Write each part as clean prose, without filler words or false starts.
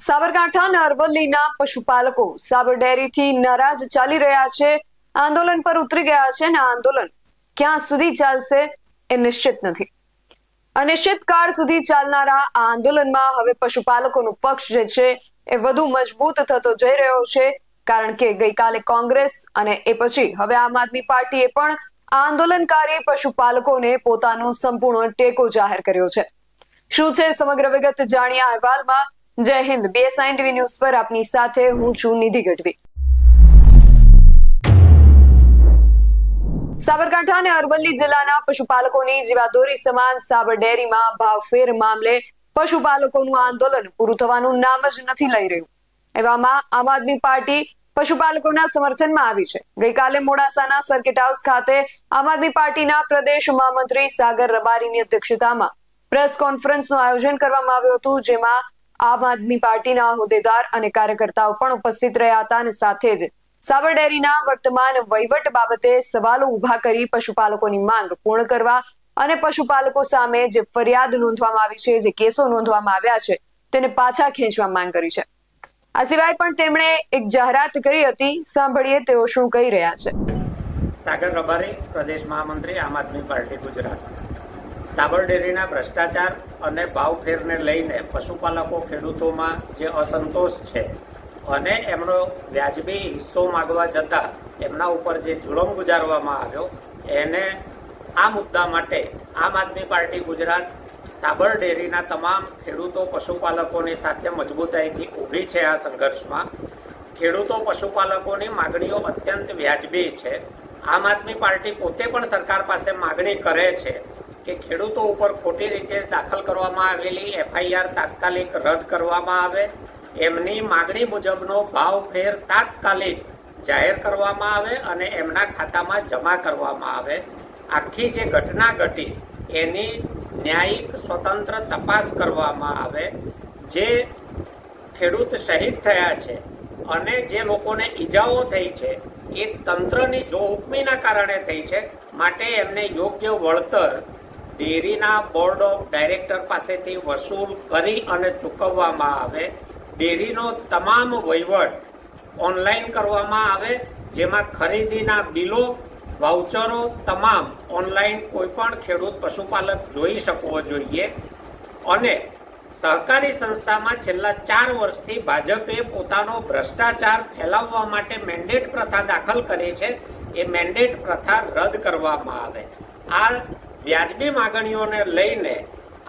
સાબરકાંઠા અને અરવલ્લીના પશુપાલકો સાબર ડેરીથી નારાજ ચાલી રહ્યા છે, આંદોલન પર ઉતરી ગયા છે અને આંદોલન ક્યાં સુધી ચાલશે એ નિશ્ચિત નથી. અનિશ્ચિત કાળ સુધી ચાલનારા આ આંદોલનમાં હવે પશુપાલકોનો પક્ષ જે છે એ વધુ મજબૂત થતો જઈ રહ્યો છે, કારણ કે ગઈકાલે કોંગ્રેસ અને એ પછી હવે આમ આદમી પાર્ટીએ પણ આંદોલનકારી પશુપાલકોને પોતાનો સંપૂર્ણ ટેકો જાહેર કર્યો છે. શું છે સમગ્ર વિગત જાણ્યા અહેવાલમાં. જય હિન્દ. BSI TV ન્યૂઝ પર આપની સાથે હું છું નિધિ ગઢવી. સાબરકાંઠા અને અરવલ્લી જિલ્લાના પશુપાલકોની જીવાદોરી સમાન સાબર ડેરીમાં ભાવફેર મામલે પશુપાલકોનું આંદોલન પૂરું થવાનું નામ જ નથી લઈ રહ્યું. એવામાં આમ આદમી પાર્ટી પશુપાલકોના સમર્થનમાં આવી છે. ગઈકાલે મોડાસાના સર્કિટ હાઉસ ખાતે આમ આદમી પાર્ટીના પ્રદેશ મહામંત્રી સાગર રબારીની અધ્યક્ષતામાં પ્રેસ કોન્ફરન્સનું આયોજન કરવામાં આવ્યું હતું, જેમાં આમ આદમી પાર્ટીના હોદ્દેદાર અને કાર્યકર્તાઓ પણ ઉપસ્થિત રહ્યા હતા અને સાથે જ સાબર ડેરીના વર્તમાન વહીવટ બાબતે સવાલો ઉભા કરી પશુપાલકોની માંગ પૂર્ણ કરવા અને પશુપાલકો સામે જે ફરિયાદ નોંધવામાં આવી છે, જે કેસો નોંધવામાં આવ્યા છે, તેને પાછા ખેંચવા માંગ કરી છે. આ સિવાય પણ તેમણે એક જાહેરાત કરી હતી. સાંભળીએ તેઓ શું કહી રહ્યા છે. સાગર રબારી, પ્રદેશ મહામંત્રી, આમ આદમી પાર્ટી ગુજરાત. સાબર ડેરીના ભ્રષ્ટાચાર અને ભાવફેરને લઈને પશુપાલકો ખેડૂતોમાં જે અસંતોષ છે અને એમનો વ્યાજબી હિસ્સો માગવા જતાં એમના ઉપર જે જુલમ ગુજારવામાં આવ્યો, એને આ મુદ્દા માટે આમ આદમી પાર્ટી ગુજરાત સાબર ડેરીના તમામ ખેડૂતો પશુપાલકોની સાથે મજબૂતાઈથી ઊભી છે. આ સંઘર્ષમાં ખેડૂતો પશુપાલકોની માગણીઓ અત્યંત વ્યાજબી છે. આમ આદમી પાર્ટી પોતે પણ સરકાર પાસે માગણી કરે છે કે ખેડૂતો ઉપર ખોટી રીતે દાખલ કરવામાં આવેલી FIR તાત્કાલિક રદ કરવામાં આવે, એમની માગણી મુજબનો ભાવફેર તાત્કાલિક જાહેર કરવામાં આવે અને એમના ખાતામાં જમા કરવામાં આવે. આખી જે ઘટના ઘટી એની ન્યાયિક સ્વતંત્ર તપાસ કરવામાં આવે. જે ખેડૂત શહીદ થયા છે અને જે લોકોને ઈજાઓ થઈ છે એ તંત્રની જોહુકમીના કારણે થઈ છે, માટે એમને યોગ્ય વળતર ડેરીના બોર્ડ ઓફ ડાયરેક્ટર પાસેથી વસૂલ કરી અને ચૂકવવામાં આવે. ડેરીનો તમામ વહીવટ ઓનલાઈન કરવામાં આવે, જેમાં ખરીદીના બિલો, વાઉચરો તમામ ઓનલાઈન કોઈ પણ ખેડૂત પશુપાલક જોઈ શકવો જોઈએ. અને સહકારી સંસ્થામાં છેલ્લા 4 વર્ષથી ભાજપે પોતાનો ભ્રષ્ટાચાર ફેલાવવા માટે મેન્ડેટ પ્રથા દાખલ કરી છે, એ મેન્ડેટ પ્રથા રદ કરવામાં આવે. આ વ્યાજબી માગણીઓને લઈને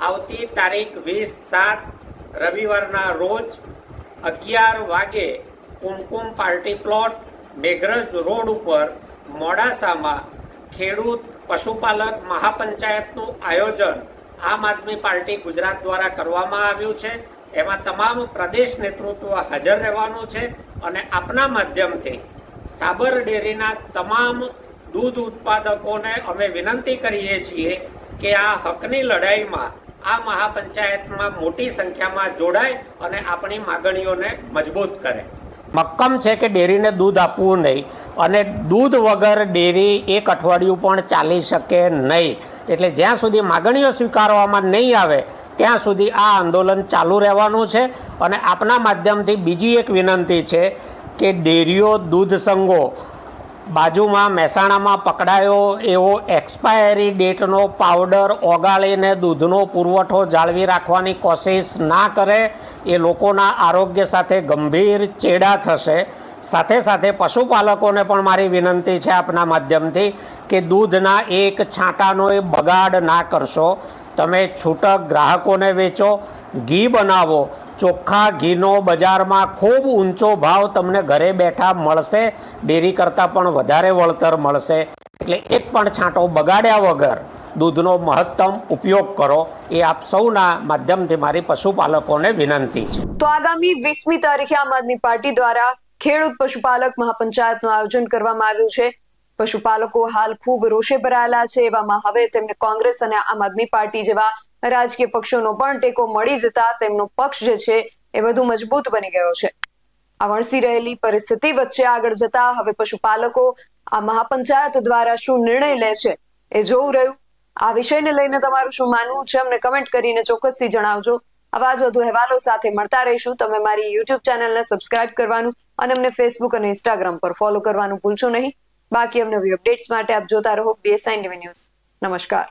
આવતી તારીખ 20/7 રવિવારના રોજ 11 વાગે કુમકુમ પાર્ટી પ્લોટ, મેઘરજ રોડ ઉપર મોડાસામાં ખેડૂત પશુપાલક મહાપંચાયતનું આયોજન આમ આદમી પાર્ટી ગુજરાત દ્વારા કરવામાં આવ્યું છે. એમાં તમામ પ્રદેશ નેતૃત્વ હાજર રહેવાનું છે અને આપના માધ્યમથી સાબર ડેરીના તમામ દૂધ ઉત્પાદકોને અમે વિનંતી કરીએ છીએ કે આ હકની લડાઈમાં આ મહાપંચાયતમાં મોટી સંખ્યામાં જોડાય અને આપણી માગણીઓને મજબૂત કરે. મક્કમ છે કે ડેરીને દૂધ આપવું નહીં અને દૂધ વગર ડેરી એક અઠવાડિયું પણ ચાલી શકે નહીં. એટલે જ્યાં સુધી માગણીઓ સ્વીકારવામાં નહીં આવે ત્યાં સુધી આ આંદોલન ચાલુ રહેવાનું છે. અને આપના માધ્યમથી બીજી એક વિનંતી છે કે ડેરીઓ, દૂધ સંઘો બાજુમાં મહેસાણામાં પકડાયો એવો એક્સપાયરી ડેટનો પાવડર ઓગાળીને દૂધનો પુરવઠો જાળવી રાખવાની કોશિશ ના કરે. એ લોકોના આરોગ્ય સાથે ગંભીર ચેડા થશે. સાથે સાથે પશુપાલકોને પણ મારી વિનંતી છે આપના માધ્યમથી કે દૂધના એક છાંટાનો એ બગાડ ના કરશો. તમે છૂટક ગ્રાહકોને વેચો, ઘી બનાવો. ચોખ્ખા ઘીનો બજારમાં ખૂબ ઊંચો ભાવ તમને ઘરે બેઠા મળશે, ડેરી કરતાં પણ વધારે વળતર મળશે. એટલે એક પણ છાંટો બગાડ્યા વગર દૂધનો મહત્તમ ઉપયોગ કરો, એ આપ સૌના માધ્યમથી મારી પશુપાલકોને વિનંતી છે. તો આગામી 20મી તારીખે આમ આદમી પાર્ટી દ્વારા ખેડૂત પશુપાલક મહાપંચાયતનું આયોજન કરવામાં આવ્યું છે. પશુપાલકો હાલ ખૂબ રોષે ભરાયેલા છે. એવામાં હવે તેમને કોંગ્રેસ અને આમ આદમી પાર્ટી જેવા રાજકીય પક્ષોનો પણ ટેકો મળી જતા તેમનો પક્ષ જે છે એ વધુ મજબૂત બની ગયો છે. આ વણસી રહેલી પરિસ્થિતિ વચ્ચે આગળ જતા હવે પશુપાલકો આ મહાપંચાયત દ્વારા શું નિર્ણય લે છે એ જોવું રહ્યું. આ વિષયને લઈને તમારું શું માનવું છે અમને કમેન્ટ કરીને ચોક્કસથી જણાવજો. આવા જ વધુ અહેવાલો સાથે મળતા રહીશું. તમે મારી યુટ્યુબ ચેનલને સબસ્ક્રાઇબ કરવાનું અને અમને ફેસબુક અને ઇન્સ્ટાગ્રામ પર ફોલો કરવાનું ભૂલશો નહીં. બાકી અવનવી અપડેટ્સ માટે આપ જોતા રહો BSI ન્યૂઝ. નમસ્કાર.